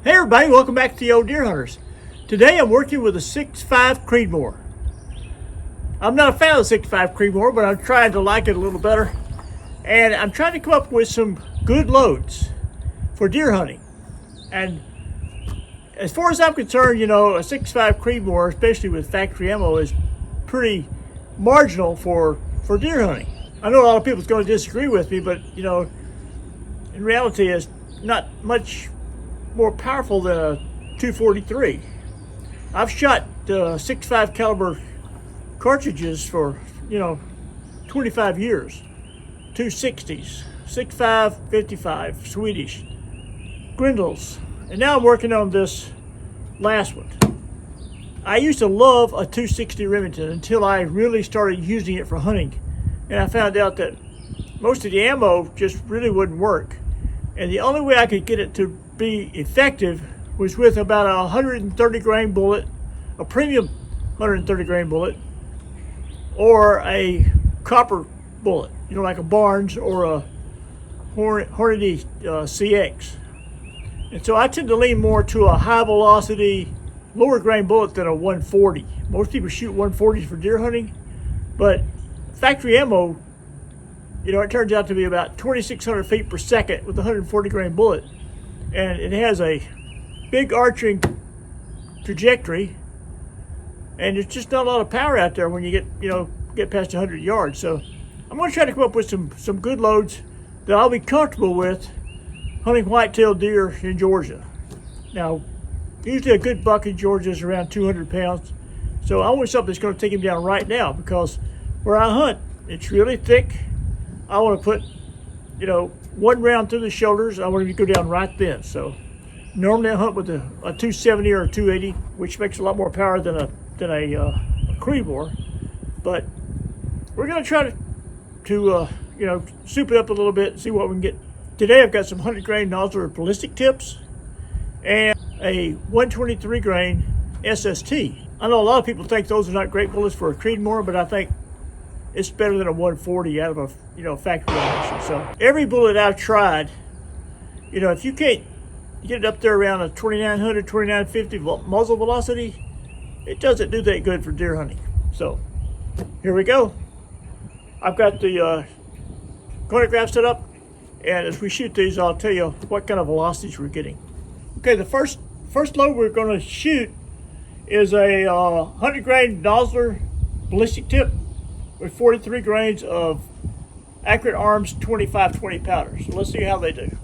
Hey everybody, welcome back to the Old Deer Hunters. Today I'm working with a 6.5 Creedmoor. I'm not a fan of the 6.5 Creedmoor, but I'm trying to like it a little better. And I'm trying to come up with some good loads for deer hunting. And as far as I'm concerned, you know, a 6.5 Creedmoor, especially with factory ammo, is pretty marginal for deer hunting. I know a lot of people's going to disagree with me, but you know, in reality it's not much more powerful than a 243. I've shot 6.5 caliber cartridges for 25 years, 260s, 6.5, 55 Swedish Grindles, and now I'm working on this last one. I used to love a 260 Remington until I really started using it for hunting, and I found out that most of the ammo just really wouldn't work, and the only way I could get it to be effective was with about a 130 grain bullet, a premium 130 grain bullet, or a copper bullet, like a Barnes or a Hornady CX. And so I tend to lean more to a high velocity, lower grain bullet than a 140. Most people shoot 140s for deer hunting, but factory ammo, it turns out to be about 2,600 feet per second with a 140 grain bullet. And it has a big arching trajectory, and there's just not a lot of power out there when you get past 100 yards. So I'm going to try to come up with some good loads that I'll be comfortable with hunting white-tailed deer in Georgia. Now, usually a good buck in Georgia is around 200 pounds, so I want something that's going to take him down right now, because where I hunt, it's really thick. I want to put one round through the shoulders. I want him to go down right then. So normally I hunt with a 270 or a 280, which makes a lot more power than a Creedmoor. But we're going to try to soup it up a little bit and see what we can get. Today I've got some 100 grain Nosler ballistic tips and a 123 grain SST. I know a lot of people think those are not great bullets for a Creedmoor, but I think it's better than a 140 out of a factory action. So every bullet I've tried, if you can't get it up there around a 2,900, 2,950 muzzle velocity, it doesn't do that good for deer hunting. So here we go. I've got the Chronograph set up, and as we shoot these, I'll tell you what kind of velocities we're getting. Okay, the first load we're going to shoot is a 100 grain Nosler ballistic tip with 43 grains of Accurate Arms 25-20 powder. So let's see how they do.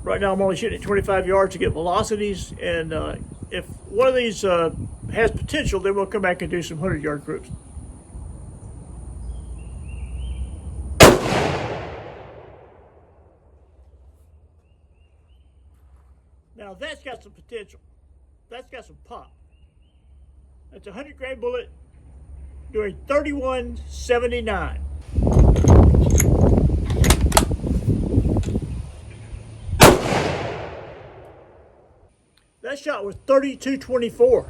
Right now I'm only shooting at 25 yards to get velocities, and if one of these has potential, then we'll come back and do some 100-yard groups. Now that's got some potential. That's got some pop. That's a 100 grain bullet doing 31.79. That shot was 32.24.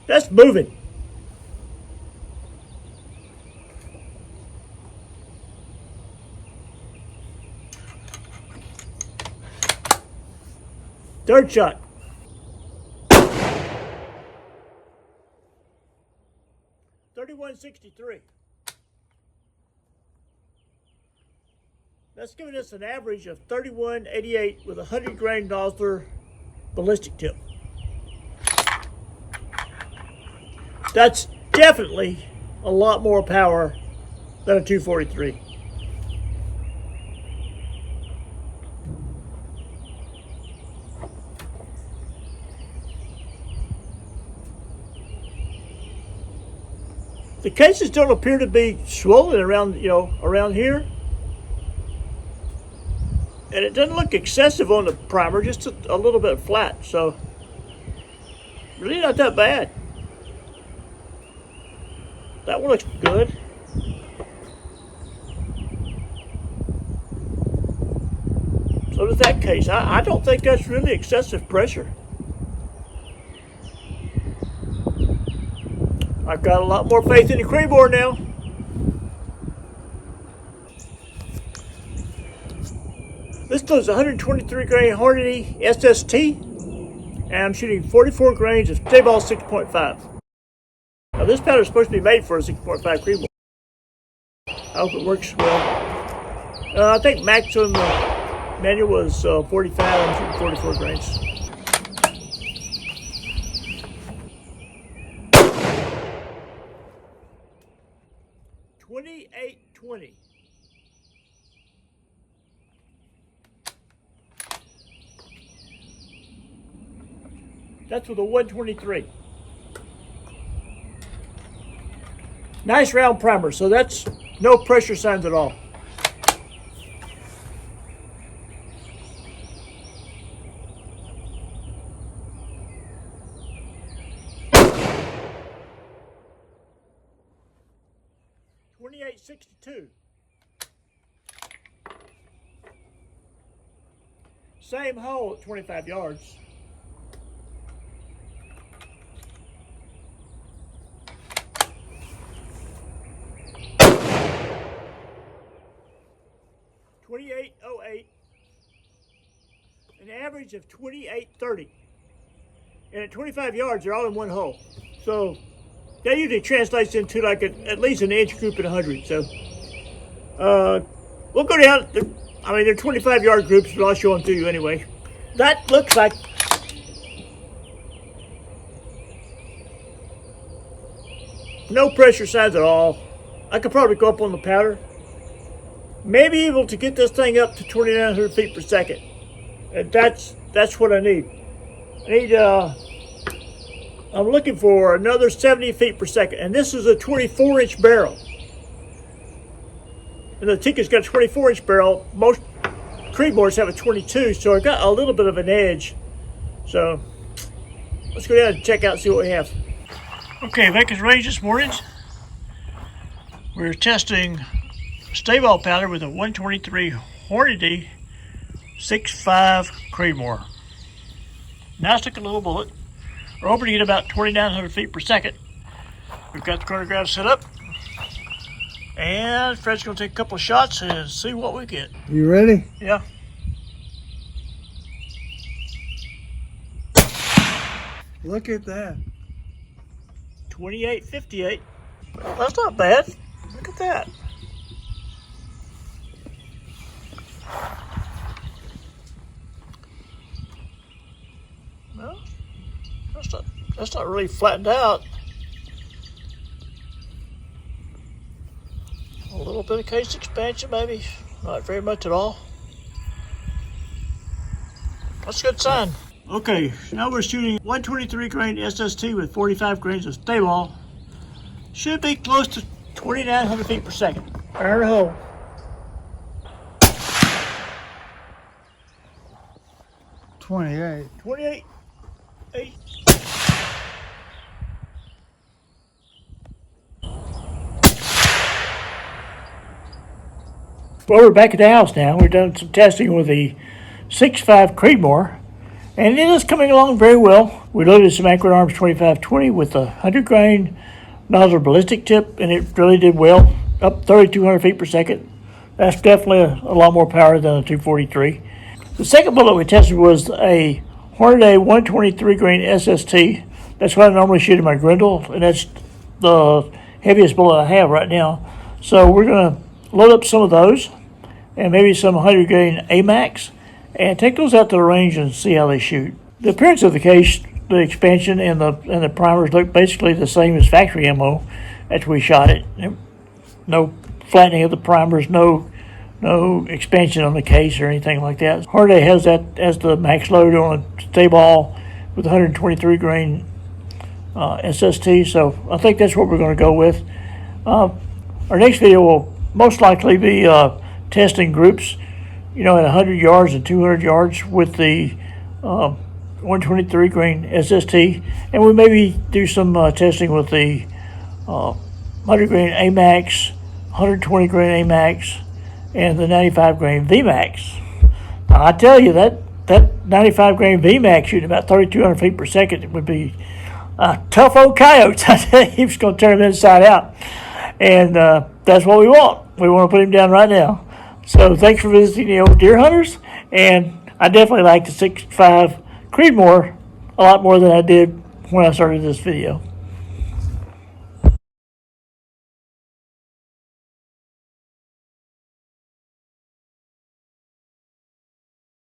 That's moving. Third shot. 31.63. That's giving us an average of 31.88 with a 100 grain Nosler ballistic tip. That's definitely a lot more power than a 243. The cases don't appear to be swollen around here. And it doesn't look excessive on the primer, just a little bit flat. So really not that bad. That one looks good. So does that case. I don't think that's really excessive pressure. I've got a lot more faith in the Creedmoor now. This is 123 grain Hornady SST, and I'm shooting 44 grains of stay ball 6.5. Now this powder is supposed to be made for a 6.5 Creedmoor. I hope it works well. I think max on the manual was 45. I'm shooting 44 grains. $28.20. That's with a 123. Nice round primer, so that's no pressure signs at all. $28.62. Same hole at 25 yards. $28.08. An average of $28.30. And at 25 yards, they're all in one hole. So that usually translates into like at least an inch group at 100. So we'll go down. I mean, they're 25-yard groups, but I'll show them to you anyway. That looks like no pressure signs at all. I could probably go up on the powder. Maybe able to get this thing up to 2,900 feet per second. And that's what I need. I'm looking for another 70 feet per second. And this is a 24-inch barrel. And the Tikka's got a 24-inch barrel. Most Creedmoors have a 22, so I got a little bit of an edge. So let's go down and check out and see what we have. Okay, back at range this morning. We're testing stay ball powder with a 123 Hornady 6.5 Creedmoor. Nice looking little bullet. We're hoping to get about 2,900 feet per second. We've got the chronograph set up. And Fred's going to take a couple of shots and see what we get. You ready? Yeah. Look at that. 28.58. Well, that's not bad. Look at that. Well, that's not really flattened out. A little bit of case expansion, maybe. Not very much at all. That's a good sign. Okay, now we're shooting 123 grain SST with 45 grains of stay ball. Should be close to 2,900 feet per second. Fire hole. $28. 28. 8. Well, we're back at the house now. We've done some testing with the 6.5 Creedmoor, and it is coming along very well. We loaded some Accurate Arms 2520 with a 100 grain Nosler ballistic tip, and it really did well, up 3,200 feet per second. That's definitely a lot more power than a 243. The second bullet we tested was a Hornady 123 grain SST. That's what I normally shoot in my Grendel, and that's the heaviest bullet I have right now. So we're going to load up some of those and maybe some 100 grain AMAX and take those out to the range and see how they shoot. The appearance of the case, the expansion and the primers look basically the same as factory ammo after we shot it. No flattening of the primers, no expansion on the case or anything like that. Hornady has that as the max load on a stay ball with 123 grain SST, so I think that's what we're going to go with. Our next video will most likely be testing groups, at 100 yards and 200 yards with the 123 grain SST, and we maybe do some testing with the 100 grain AMAX, 120 grain AMAX, and the 95 grain VMAX. Now, I tell you that 95 grain VMAX shooting about 3,200 feet per second would be tough old coyotes. I tell you, he's going to turn them inside out, and that's what we want. We want to put him down right now. So thanks for visiting the old deer hunters, and I definitely like the 6.5 Creedmoor a lot more than I did when I started this video.